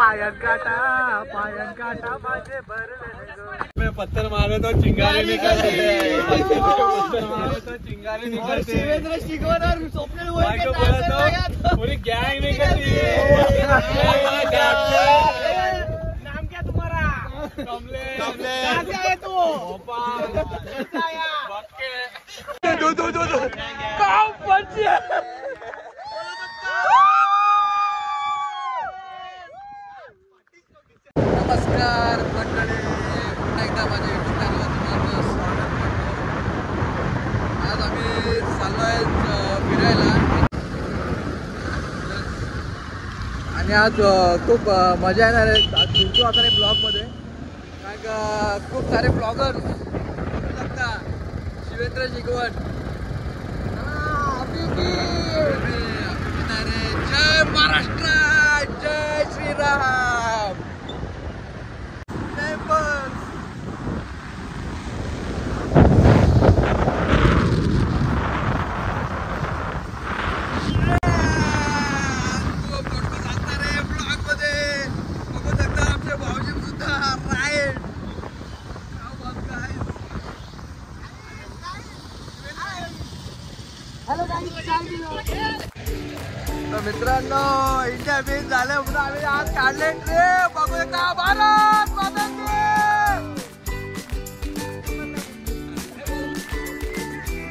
पायन काटा माझे भरले मैं पत्थर मारे तो चिंगारी निकलती पत्थर मारे तो चिंगारी निकलती शिवेंद्र शिकवन और स्वप्निल भाई को बोला तो पूरी गैंग निकलती है। नाम क्या तुम्हारा? कमलेश। कहाँ से आए तू? भोपाल। दो काम बचिए। नमस्कार मंडळी, पुन्हा एकदा माझ्या युट्यूब चॅनलवर तुम्हाला स्वागत करतो। आज आम्ही चाललोय फिरायला आणि आज खूप मजा येणार आहे। आज तुमचं आता ब्लॉगमध्ये कारण खूप सारे ब्लॉगर्स शिवेंद्र शिकवण जय महाराष्ट्र, जय श्रीराम। तर मित्रांनो, इंडिया बीच झालं म्हणून आम्ही आज काढले ट्रिप। बघू का भारत माता की।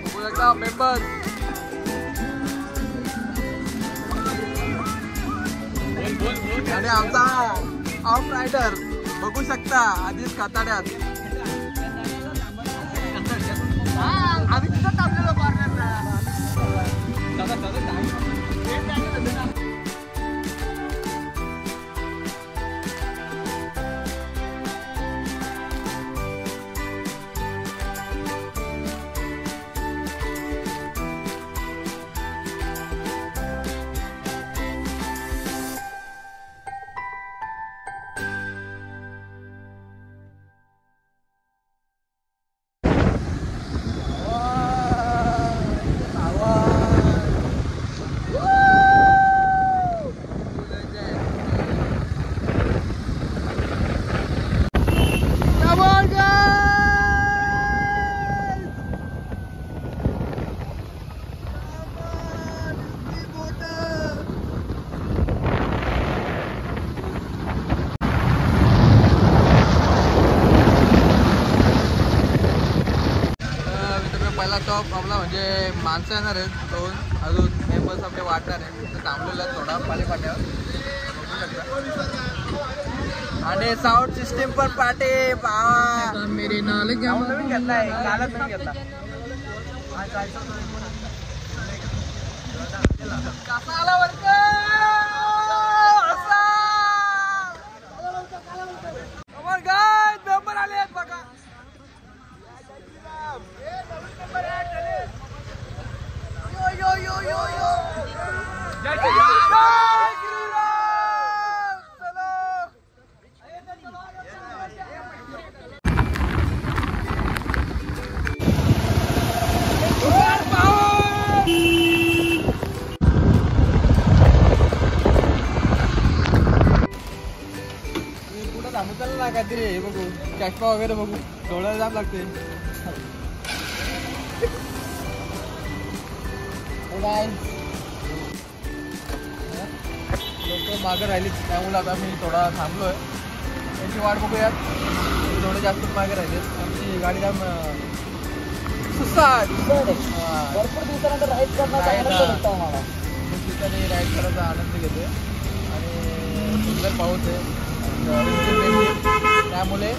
बघू का मेंबर आणि आमचा ऑफ रायडर बघू शकता आधीच काताड्यात। आम्ही तिथं थांबलेलो कॉर्नरला। पहिला टॉप आपला म्हणजे माणसं येणार आहेत दोन, अजून मेंबर्स आपले वाटणार आहे। तिथं थांबलेलं आहे थोडा पालेपाट्यावर आणि साऊंड सिस्टीम पण पाटे बाबा मेरे नाल नवीन घेतलाय, कालच नवीन घेतला। कसा आला वर्क असा कमर गाइस मेंबर आले आहेत बघा। जय पुढे थांबू चाललं ना काहीतरी हे बघू, कॅशपा वगैरे बघू, डोळ्याला जाम लागते। लोक मागे राहिली त्यामुळे आता मी थोडा थांबलोय, त्यांची वाट बघूयात। थोडे जास्त मागे राहिले, आमची गाडी जाम सुसाट भरपूर दिवसानंतर राईड करायचा आनंद घेते आणि सुंदर पाऊस आहे त्यामुळे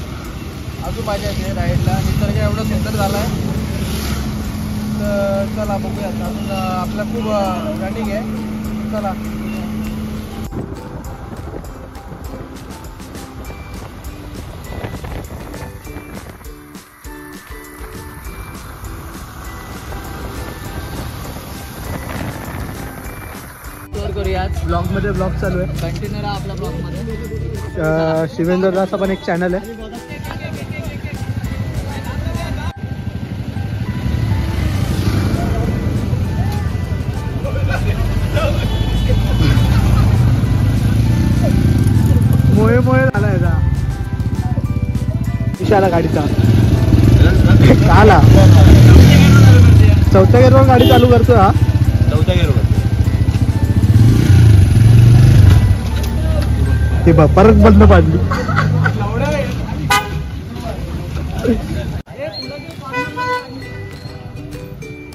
अजून मजा येते राईडला। निसर्ग एवढा सुंदर झाला आहे तर चला बघूयात। अजून आपला खूप रनिंग आहे, चला। ब्लॉग मध्ये ब्लॉग चालू आहे, कंटिन्यू राहा आपल्या ब्लॉग मध्ये। शिवेंद्रचा पण एक चॅनल आहे। आला गाडीचा आला चौथ्या गेअरवर गाडी चालू करतो हा चौथ्या गेअरवर ते परत बंद पाडली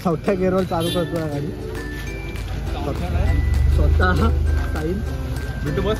चौथ्या गेअरवर चालू करतो हा गाडी स्वतः साईल बिट्टू बस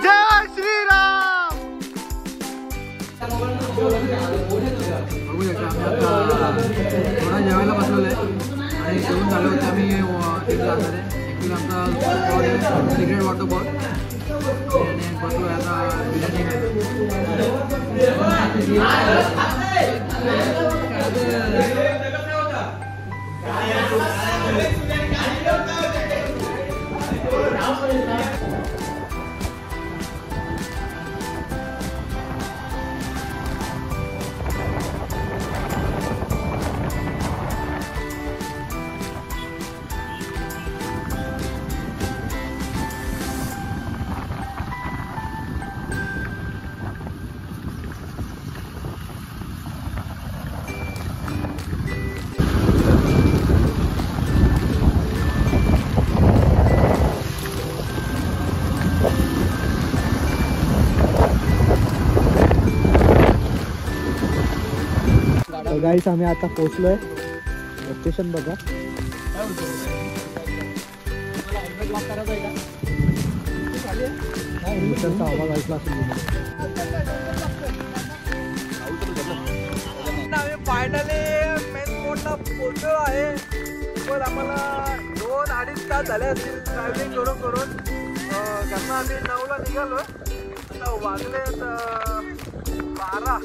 जय श्रीराम. बघू शकता आम्ही आता थोडा जेवायला बसलेलो आहे आणि जेवण झालं होतं आम्ही तिथे जाणार आहे ॲक्च्युली आमचा सिक्रेट वॉटरफॉल आणि बसलो आता गाईस आम्ही आता पोहोचलोय लोकेशन बघा आवाज ऐकला आम्ही फायनली मेन स्पॉटला पोहोचलो आहे पण आम्हाला 2-2.5 तास झाले असतील ट्रॅव्हलिंग करून घरनं आम्ही 9ला निघालो आता वाजले 12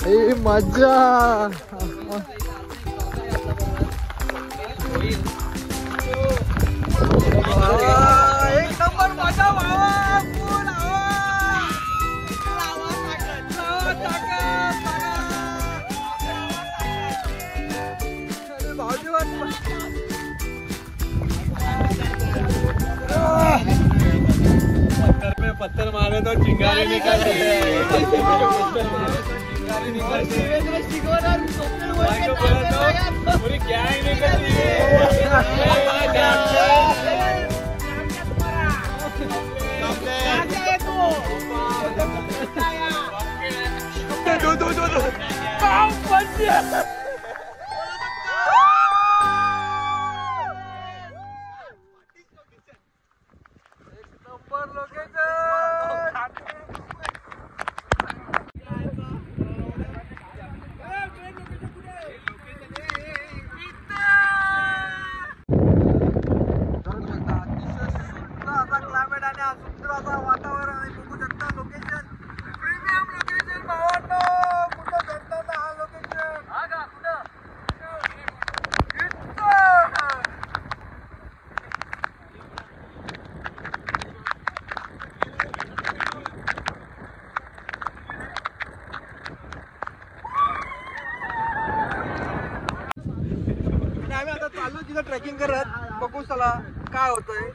ए मजा एक नंबर मजा भावा फुल पत्थर मारे तो चिंगारी निकलती है पूरी गैंग निकलती है वातावरण आणि बघू शकता लोकेशन प्रीमियम लोकेशन भावांनो कुठं भेटतं ना हा लोकेशन आम्ही आता चाललो तिथं ट्रेकिंग करत बघू चला काय होतंय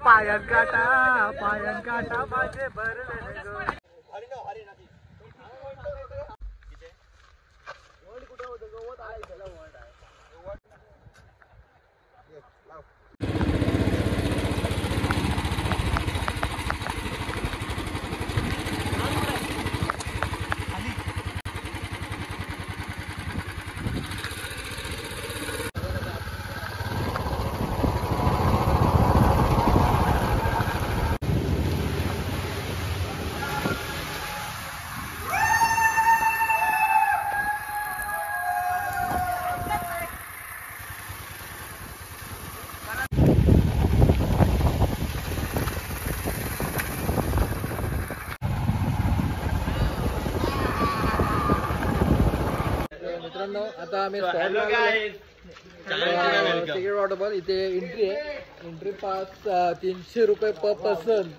पायन काटा माझे भरले मित्रांनो आता आम्ही सिक्रेट वॉटरफॉल इथे एंट्री आहे. एंट्री पास 300 रुपये पर पर्सन.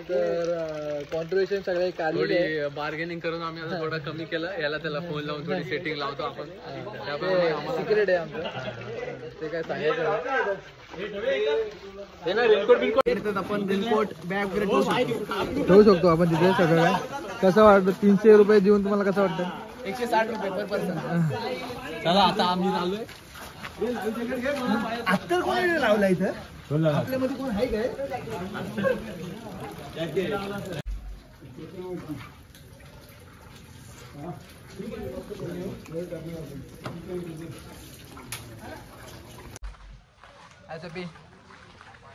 तर कॉन्ट्रीब्युशन सगळे काढलेले आहे. बार्गेनिंग करून आम्ही आता थोडं कमी केलं. याला त्याला फोन लावून थोडी सेटिंग लावतो आपण. सिक्रेट आहे आमचं, ते काय सांगायचं आपण. रेनकोट बॅग वगैरे ठेवू शकतो आपण तिथे सगळं काय. कसं वाटतं 300 रुपये देऊन तुम्हाला कसं वाटतं? 160 रुपये पर पर्सन. चला आता आम्ही आलोय. आता कोणी लावला इथं? आपल्यामध्ये कोण आहे काय?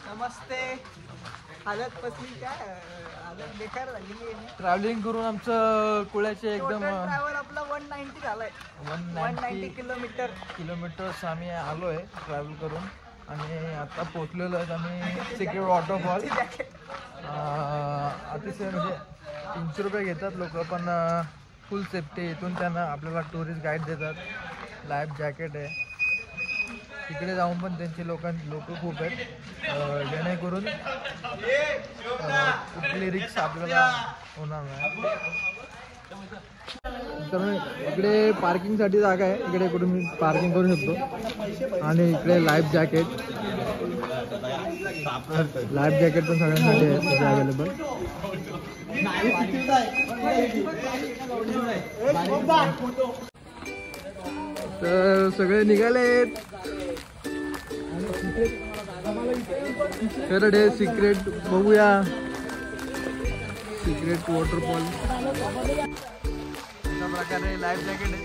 नमस्ते. हालत फसली काय, हालत बेकार झाली. ट्रॅव्हलिंग करून आमचं कुळ्याचे एकदम ट्रॅव्हल आपला 190 झालाय. 190 किलोमीटर्स आम्ही आलोय ट्रॅव्हल करून. आणि आता पोचलेलो आहेत आम्ही सिक्रेट वॉटरफॉल. अतिशय म्हणजे 300 रुपये घेतात लोक, पण फुल सेफ्टी. इथून त्यांना आपल्याला टुरिस्ट गाईड देतात. लाईफ जॅकेट आहे. तिकडे जाऊन पण त्यांचे लोक खूप आहेत, जेणेकरून कुठली रिक्स आपल्याला होणार नाही. तर इकडे पार्किंगसाठी जागा आहे. इकडे कुठून मी पार्किंग करू शकतो. आणि इकडे लाईफ जॅकेट पण सगळ्यांसाठी आहे अवेलेबल. तर सगळे निघालेत. खरं हे सिक्रेट बघूया. सिक्रेट वॉटरफॉल अशा प्रकारे लाईफ जॅकेट आहे.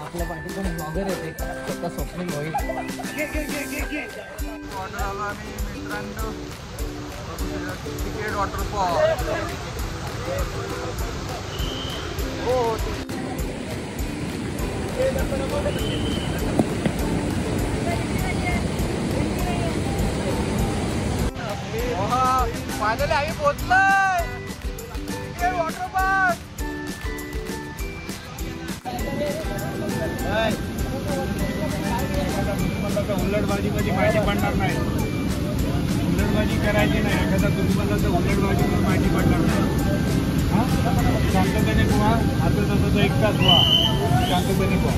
आपल्या पाठीतून ब्लॉगर येते स्वतः स्वप्नील होईल. ऑर्डर आलो आम्ही मित्रांनो. Secret waterfall. हो फायनली आम्ही पोहोचलोय सिक्रेट वॉटरफॉल. उलटबाजीमध्ये माहिती पडणार नाही. उलटबाजी करायची नाही. एखादा दुश्मनाला तर उलटबाजीमध्ये माहिती पडणार नाही. हां शांततेने पोहा. आता तसं तो एक तास व्हा. शांततेने पोहा.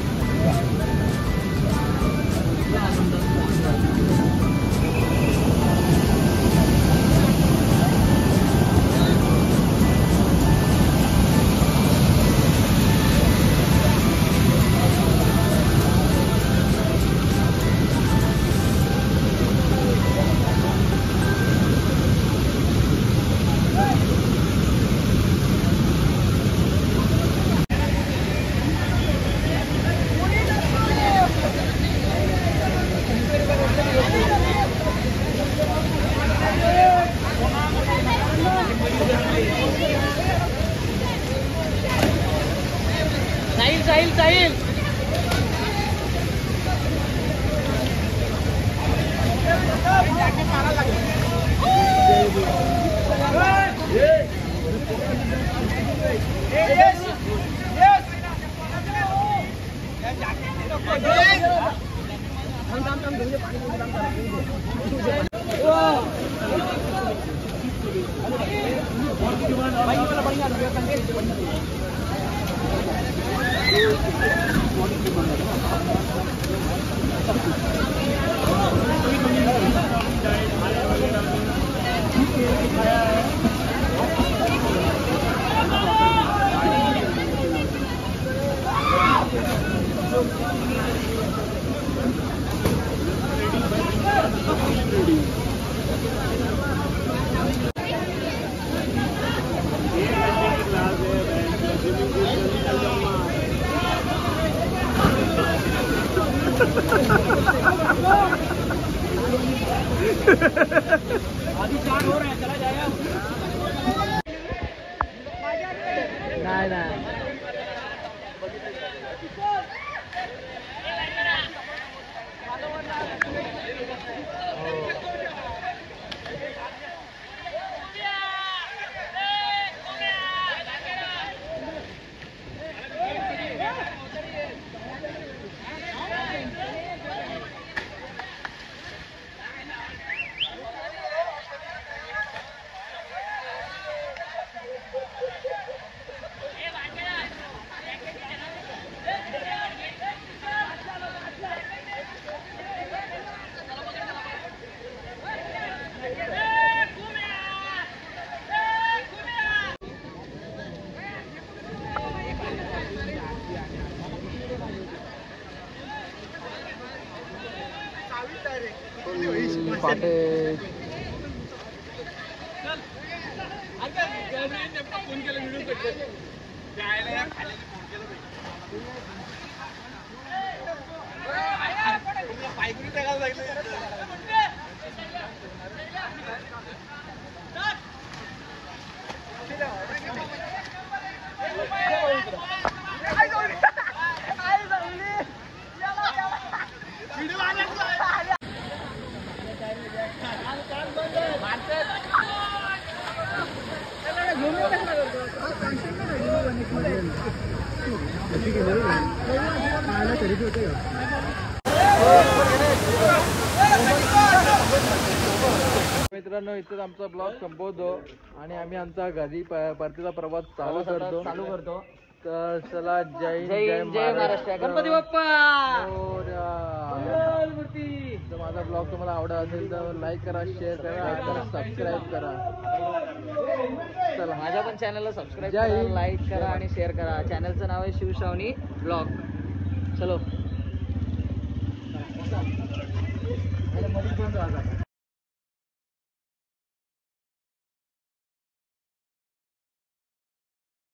साहिल पाटे मित्रांनो, इथेच आमचा ब्लॉग संपवतो आणि आम्ही आमचा घरी परतीचा प्रवास चालू करतो. तर चला, जय हिंद, जय महाराष्ट्र, गणपती बाप्पा. जर माझा ब्लॉग तुम्हाला आवडला असेल तर लाईक करा, शेअर करा आणि सबस्क्राईब करा. चला, माझ्या पण चॅनलला सबस्क्राईब करा, लाईक करा आणि शेअर करा. चॅनलचं नाव आहे शिवश्रावणी ब्लॉग. चलो.